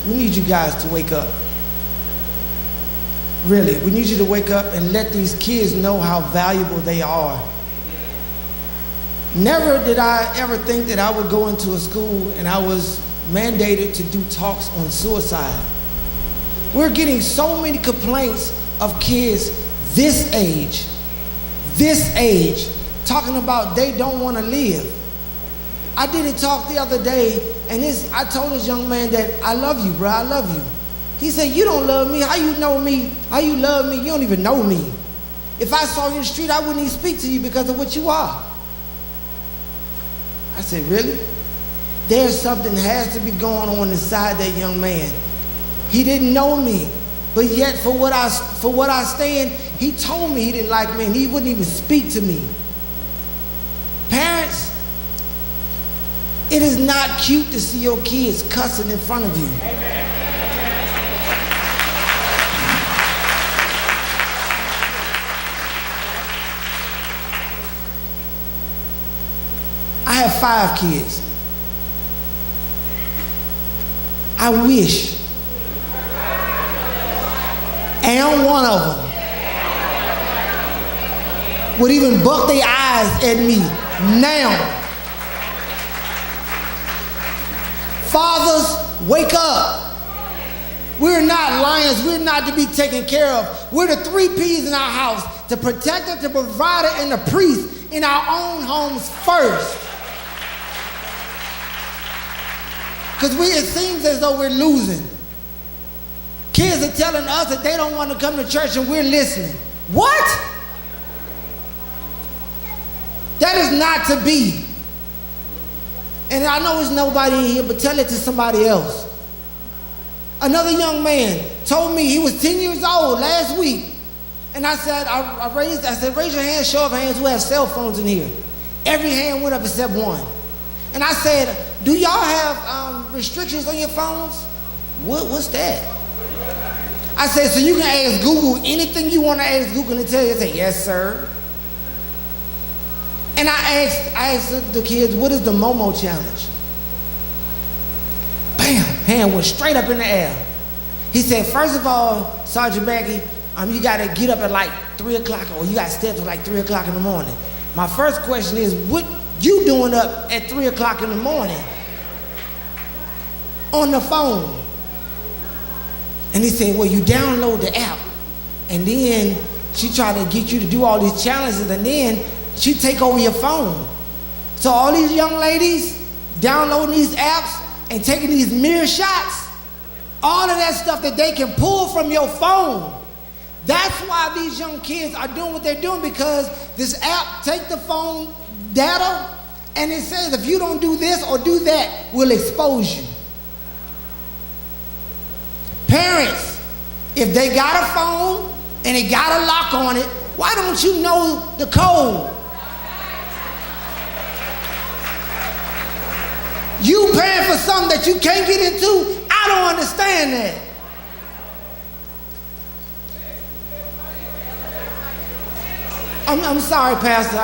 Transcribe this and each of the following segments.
we need you guys to wake up. Really, we need you to wake up and let these kids know how valuable they are. Never did I ever think that I would go into a school and I was mandated to do talks on suicide. We're getting so many complaints of kids this age, talking about they don't want to live. I did a talk the other day, and I told this young man that I love you, bro, I love you. He said, you don't love me. How you know me? How you love me? You don't even know me. If I saw you in the street, I wouldn't even speak to you because of what you are. I said, really? There's something has to be going on inside that young man. He didn't know me, but yet for what I stand, he told me he didn't like me and he wouldn't even speak to me. Parents, it is not cute to see your kids cussing in front of you. Amen. I have 5 kids. I wish, and one of them would even buck their eyes at me now. Fathers, wake up. We're not lions. We're not to be taken care of. We're the 3 P's in our house: the protector, the provider, and the priest in our own homes first. Because it seems as though we're losing. Kids are telling us that they don't want to come to church and we're listening. What? That is not to be. And I know there's nobody in here, but tell it to somebody else. Another young man told me he was 10 years old last week. And I said, raise your hand, show of hands who have cell phones in here. Every hand went up except one. And I said, do y'all have restrictions on your phones? What's that? I said, so you can ask Google anything you want to ask Google and tell you. I say, yes, sir. And I asked the kids, what is the Momo challenge? Bam, hand went straight up in the air. He said, first of all, Sergeant Mackey, you got to get up at like 3 o'clock, or you got to stay up at like 3 o'clock in the morning. My first question is, what you doing up at 3 o'clock in the morning on the phone? And he said, well, you download the app, and then she tried to get you to do all these challenges, and then she take over your phone. So all these young ladies downloading these apps and taking these mirror shots, all of that stuff that they can pull from your phone. That's why these young kids are doing what they're doing, because this app take the phone data and it says if you don't do this or do that, we'll expose you. Parents, if they got a phone and it got a lock on it, why don't you know the code? You paying for something that you can't get into? I don't understand that. I'm sorry, Pastor.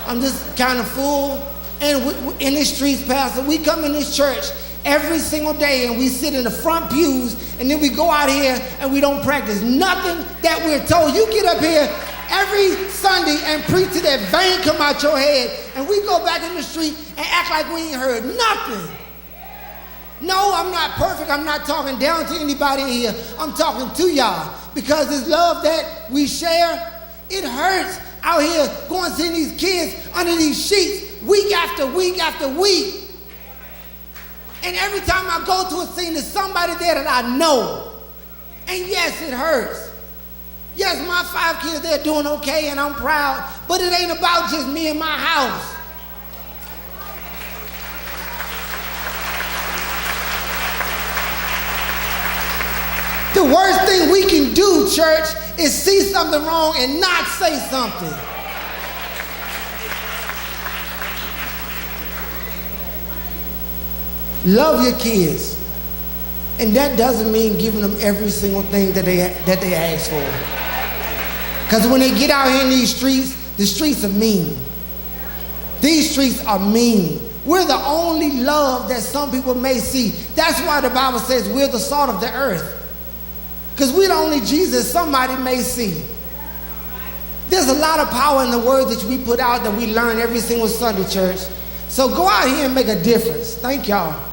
I'm just kind of full. And in the streets, Pastor, we come in this church every single day and we sit in the front pews, and then we go out here and we don't practice nothing that we're told. You get up here every Sunday and preach to that vein come out your head, and we go back in the street and act like we ain't heard nothing. No, I'm not perfect. I'm not talking down to anybody in here. I'm talking to y'all, because this love that we share, it hurts out here going seeing these kids under these sheets week after week after week. And every time I go to a scene, there's somebody there that I know. And yes, it hurts. Yes, my 5 kids, they're doing okay and I'm proud, but it ain't about just me and my house. The worst thing we can do, church, is see something wrong and not say something. Love your kids. And that doesn't mean giving them every single thing that they ask for. Because when they get out here in these streets, the streets are mean. These streets are mean. We're the only love that some people may see. That's why the Bible says we're the salt of the earth. Because we're the only Jesus somebody may see. There's a lot of power in the word that we put out that we learn every single Sunday, church. So go out here and make a difference. Thank y'all.